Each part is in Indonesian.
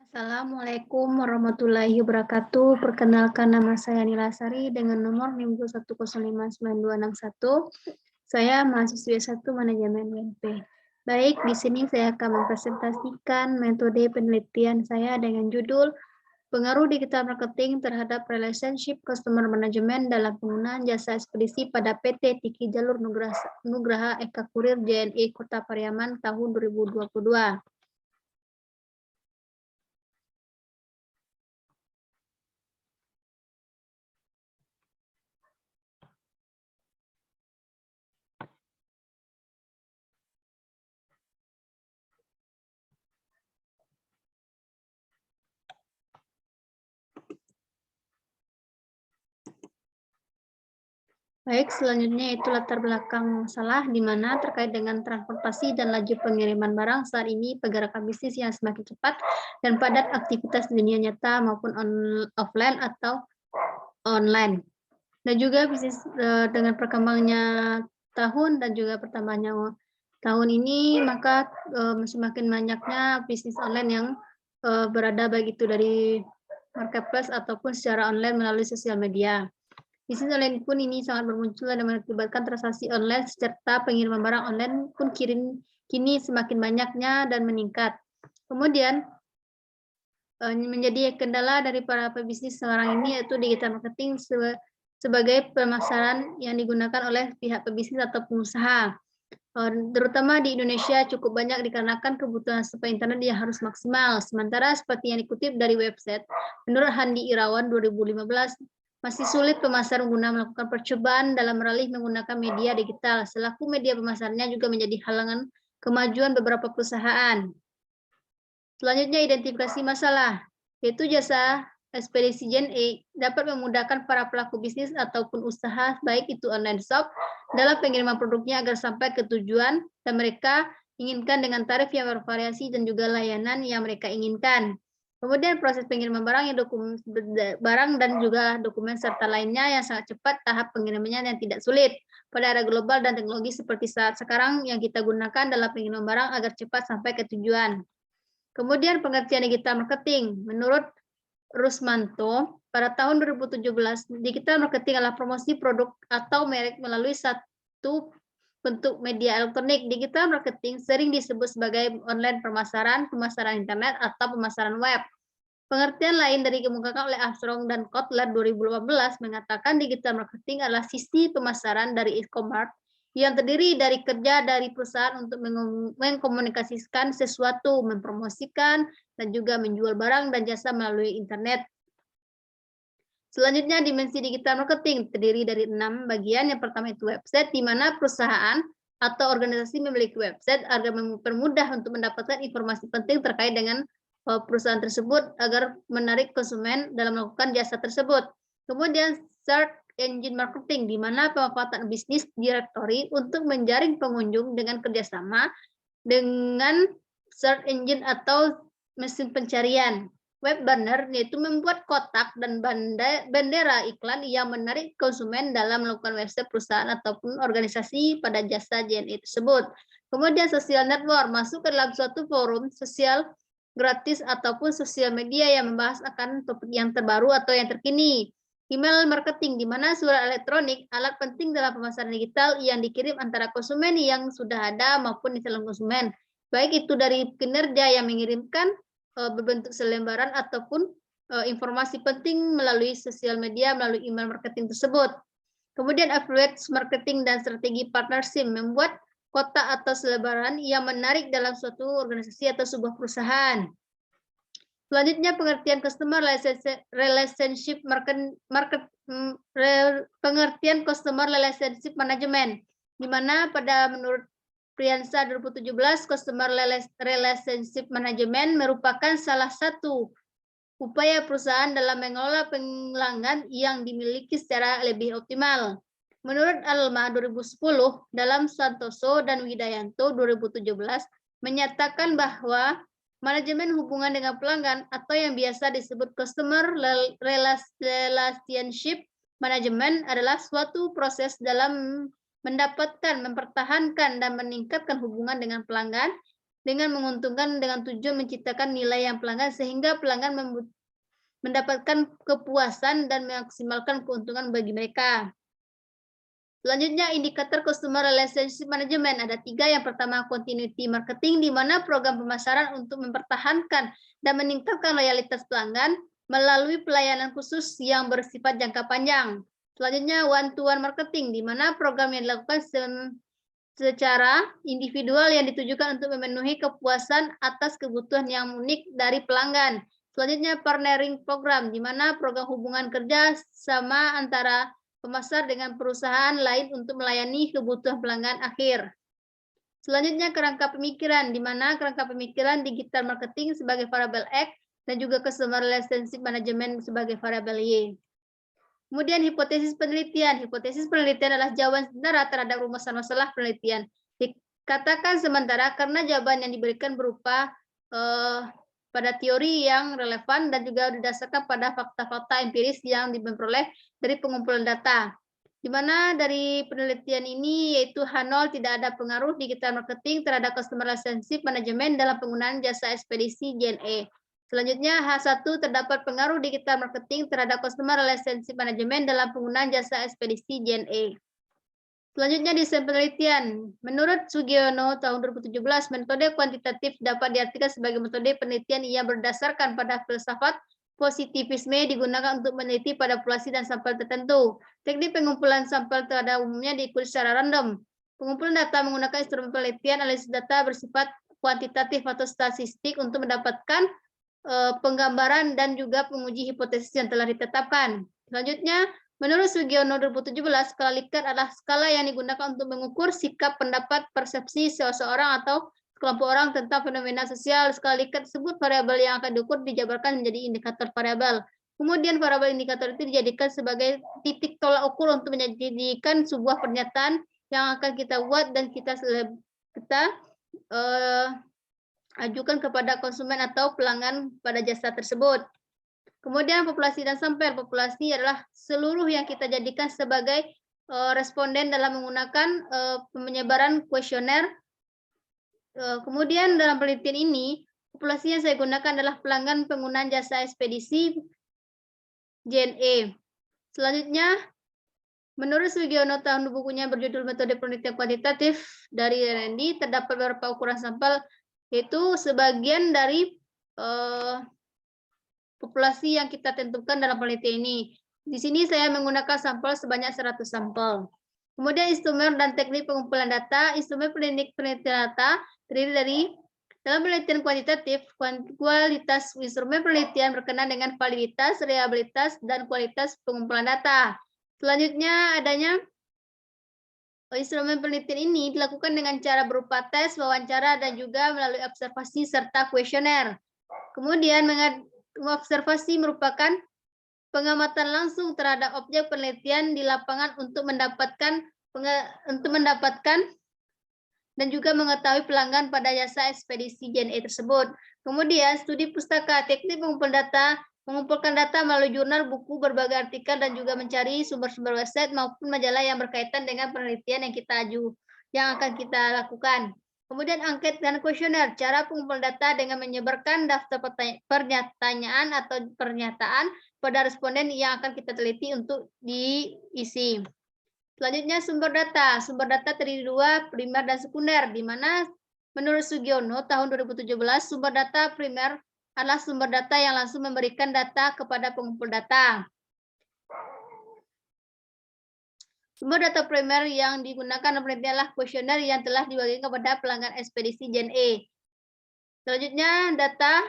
Assalamualaikum warahmatullahi wabarakatuh. Perkenalkan, nama saya Nila Sari dengan nomor NIM 1059261. Saya mahasiswi S1 Manajemen UNP. Baik, di sini saya akan mempresentasikan metode penelitian saya dengan judul Pengaruh Digital Marketing terhadap Relationship Customer Management dalam penggunaan jasa ekspedisi pada PT Tiki Jalur Nugraha Eka Kurir JNE Kota Pariaman tahun 2022. Baik, selanjutnya itu latar belakang masalah di mana terkait dengan transportasi dan laju pengiriman barang saat ini pergerakan bisnis yang semakin cepat dan padat aktivitas di dunia nyata maupun offline atau online. Dan juga bisnis dengan perkembangannya tahun dan juga pertambahannya tahun ini, maka semakin banyaknya bisnis online yang berada baik itu dari marketplace ataupun secara online melalui sosial media. Bisnis online pun ini sangat bermunculan dan mengakibatkan transaksi online serta pengiriman barang online pun kini semakin banyaknya dan meningkat. Kemudian menjadi kendala dari para pebisnis sekarang ini yaitu digital marketing sebagai pemasaran yang digunakan oleh pihak pebisnis atau pengusaha. Terutama di Indonesia cukup banyak dikarenakan kebutuhan supply internet yang harus maksimal. Sementara seperti yang dikutip dari website, menurut Handi Irawan 2015, masih sulit pemasaran guna melakukan percobaan dalam beralih menggunakan media digital. Selaku media pemasarannya juga menjadi halangan kemajuan beberapa perusahaan. Selanjutnya identifikasi masalah, yaitu jasa ekspedisi JNE dapat memudahkan para pelaku bisnis ataupun usaha baik itu online shop dalam pengiriman produknya agar sampai ke tujuan dan mereka inginkan dengan tarif yang bervariasi dan juga layanan yang mereka inginkan. Kemudian proses pengiriman barang dan juga dokumen serta lainnya yang sangat cepat, tahap pengirimannya yang tidak sulit. Pada era global dan teknologi seperti saat sekarang yang kita gunakan dalam pengiriman barang agar cepat sampai ke tujuan. Kemudian pengertian digital marketing. Menurut Rusmanto, pada tahun 2017, digital marketing adalah promosi produk atau merek melalui satu bentuk media elektronik. Digital marketing sering disebut sebagai online pemasaran, pemasaran internet, atau pemasaran web. Pengertian lain dari dikemukakan oleh Armstrong dan Kotler 2015 mengatakan digital marketing adalah sisi pemasaran dari e-commerce yang terdiri dari kerja dari perusahaan untuk mengkomunikasikan sesuatu, mempromosikan, dan juga menjual barang dan jasa melalui internet. Selanjutnya, dimensi digital marketing terdiri dari 6 bagian. Yang pertama itu website, di mana perusahaan atau organisasi memiliki website agar mempermudah untuk mendapatkan informasi penting terkait dengan perusahaan tersebut agar menarik konsumen dalam melakukan jasa tersebut. Kemudian search engine marketing, di mana pemanfaatan bisnis directory untuk menjaring pengunjung dengan kerjasama dengan search engine atau mesin pencarian. Web banner yaitu membuat kotak dan bendera iklan yang menarik konsumen dalam melakukan website perusahaan ataupun organisasi pada jasa JNE tersebut. Kemudian social network, masuk ke dalam suatu forum sosial gratis ataupun sosial media yang membahas akan topik yang terbaru atau yang terkini. Email marketing, di mana surat elektronik alat penting dalam pemasaran digital yang dikirim antara konsumen yang sudah ada maupun calon konsumen, baik itu dari kinerja yang mengirimkan berbentuk selembaran ataupun informasi penting melalui sosial media melalui email marketing tersebut. Kemudian affiliate marketing dan strategi partnership, membuat kotak atau selebaran yang menarik dalam suatu organisasi atau sebuah perusahaan. Selanjutnya pengertian customer relationship pengertian customer relationship management, di mana pada menurut Priyansa 2017, Customer Relationship Management merupakan salah satu upaya perusahaan dalam mengelola pelanggan yang dimiliki secara lebih optimal. Menurut Alma 2010, dalam Santoso dan Widayanto 2017, menyatakan bahwa manajemen hubungan dengan pelanggan atau yang biasa disebut Customer Relationship Management adalah suatu proses dalam mendapatkan, mempertahankan, dan meningkatkan hubungan dengan pelanggan dengan menguntungkan dengan tujuan menciptakan nilai yang pelanggan sehingga pelanggan mendapatkan kepuasan dan memaksimalkan keuntungan bagi mereka. Selanjutnya, indikator Customer Relationship Management. Ada 3. Yang pertama, Continuity Marketing, di mana program pemasaran untuk mempertahankan dan meningkatkan loyalitas pelanggan melalui pelayanan khusus yang bersifat jangka panjang. Selanjutnya, One-to-One Marketing, di mana program yang dilakukan secara individual yang ditujukan untuk memenuhi kepuasan atas kebutuhan yang unik dari pelanggan. Selanjutnya, Partnering Program, di mana program hubungan kerja sama antara pemasar dengan perusahaan lain untuk melayani kebutuhan pelanggan akhir. Selanjutnya, kerangka pemikiran, di mana kerangka pemikiran digital marketing sebagai variabel X dan juga customer relationship management sebagai variabel Y. Kemudian hipotesis penelitian. Hipotesis penelitian adalah jawaban sementara terhadap rumusan masalah penelitian. Dikatakan sementara karena jawaban yang diberikan berupa pada teori yang relevan dan juga didasarkan pada fakta-fakta empiris yang diperoleh dari pengumpulan data. Di mana dari penelitian ini yaitu H0 tidak ada pengaruh digital marketing terhadap customer relationship management dalam penggunaan jasa ekspedisi JNE. Selanjutnya, H1 terdapat pengaruh digital marketing terhadap customer relationship management dalam penggunaan jasa ekspedisi JNE. Selanjutnya, desain penelitian. Menurut Sugiono tahun 2017, metode kuantitatif dapat diartikan sebagai metode penelitian yang berdasarkan pada filsafat positivisme digunakan untuk meneliti pada populasi dan sampel tertentu. Teknik pengumpulan sampel pada umumnya diikuti secara random. Pengumpulan data menggunakan instrumen penelitian analisis data bersifat kuantitatif atau statistik untuk mendapatkan penggambaran dan juga penguji hipotesis yang telah ditetapkan. Selanjutnya, menurut Sugiono 2017, skala Likert adalah skala yang digunakan untuk mengukur sikap, pendapat, persepsi seseorang atau kelompok orang tentang fenomena sosial. Skala Likert tersebut variabel yang akan diukur dijabarkan menjadi indikator variabel. Kemudian variabel indikator itu dijadikan sebagai titik tolak ukur untuk menjadikan sebuah pernyataan yang akan kita buat dan kita ajukan kepada konsumen atau pelanggan pada jasa tersebut. Kemudian populasi dan sampel. Populasi adalah seluruh yang kita jadikan sebagai responden dalam menggunakan penyebaran kuesioner. Kemudian dalam penelitian ini, populasi yang saya gunakan adalah pelanggan penggunaan jasa ekspedisi JNE. Selanjutnya, menurut Sugiono tahun bukunya berjudul Metode Penelitian Kuantitatif dari R&D, terdapat beberapa ukuran sampel, yaitu sebagian dari populasi yang kita tentukan dalam penelitian ini. Di sini saya menggunakan sampel sebanyak 100 sampel. Kemudian instrumen dan teknik pengumpulan data. Instrumen penelitian data terdiri dari dalam penelitian kuantitatif, kualitas instrumen penelitian berkenaan dengan validitas, reliabilitas, dan kualitas pengumpulan data. Selanjutnya adanya instrumen penelitian ini dilakukan dengan cara berupa tes, wawancara, dan juga melalui observasi serta kuesioner. Kemudian observasi merupakan pengamatan langsung terhadap objek penelitian di lapangan untuk mendapatkan dan juga mengetahui pelanggan pada jasa ekspedisi JNE tersebut. Kemudian studi pustaka, teknik mengumpulkan data melalui jurnal, buku, berbagai artikel, dan juga mencari sumber-sumber website maupun majalah yang berkaitan dengan penelitian yang akan kita lakukan. Kemudian angket dan kuesioner, cara pengumpulan data dengan menyebarkan daftar pertanyaan atau pernyataan pada responden yang akan kita teliti untuk diisi. Selanjutnya sumber data. Sumber data terdiri 2, primer dan sekunder, di mana menurut Sugiono tahun 2017, sumber data primer adalah sumber data yang langsung memberikan data kepada pengumpul data. Sumber data primer yang digunakan penelitian adalah kuesioner yang telah dibagikan kepada pelanggan ekspedisi JNE. Selanjutnya data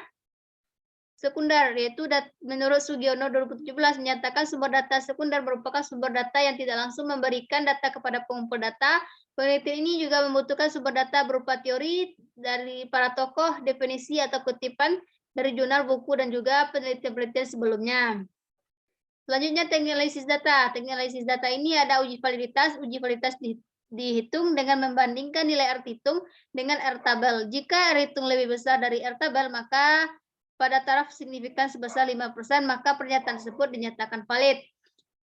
sekunder, yaitu menurut Sugiono 2017 menyatakan sumber data sekunder merupakan sumber data yang tidak langsung memberikan data kepada pengumpul data. Penelitian ini juga membutuhkan sumber data berupa teori dari para tokoh, definisi atau kutipan dari jurnal, buku, dan juga penelitian-penelitian sebelumnya. Selanjutnya teknik analisis data. Teknik analisis data ini ada uji validitas. Uji validitas dihitung dengan membandingkan nilai R hitung dengan R tabel. Jika R hitung lebih besar dari R tabel, maka pada taraf signifikan sebesar 5%, maka pernyataan tersebut dinyatakan valid.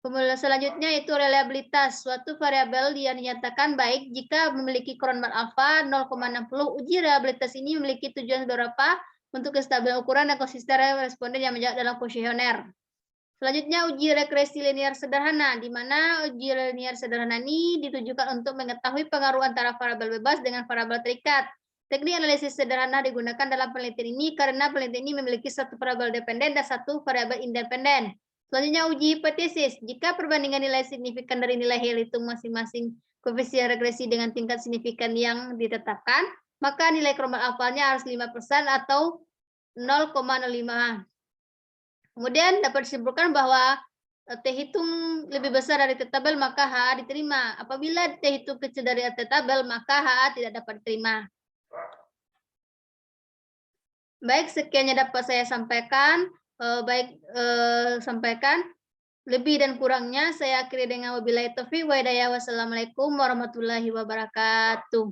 Kemudian selanjutnya itu reliabilitas. Suatu variabel yang dinyatakan baik jika memiliki Kronemann alfa 0,60. Uji reliabilitas ini memiliki tujuan beberapa untuk kestabilan ukuran dan konsisten responden yang menjawab dalam kuesioner. Selanjutnya uji regresi linear sederhana, di mana uji linear sederhana ini ditujukan untuk mengetahui pengaruh antara variabel bebas dengan variabel terikat. Teknik analisis sederhana digunakan dalam penelitian ini karena penelitian ini memiliki satu variabel dependen dan satu variabel independen. Selanjutnya uji hipotesis. Jika perbandingan nilai signifikan dari nilai hitung masing-masing koefisien regresi dengan tingkat signifikan yang ditetapkan, maka nilai Kronemann alfanya harus 5% atau 0,05. Kemudian dapat disimpulkan bahwa T hitung lebih besar dari T tabel, maka HA diterima. Apabila T hitung kecil dari T tabel, maka HA tidak dapat diterima. Baik, sekian yang dapat saya sampaikan. Sampaikan. Lebih dan kurangnya saya akhiri dengan wabillahi taufiq wa hidayah. Wassalamualaikum warahmatullahi wabarakatuh.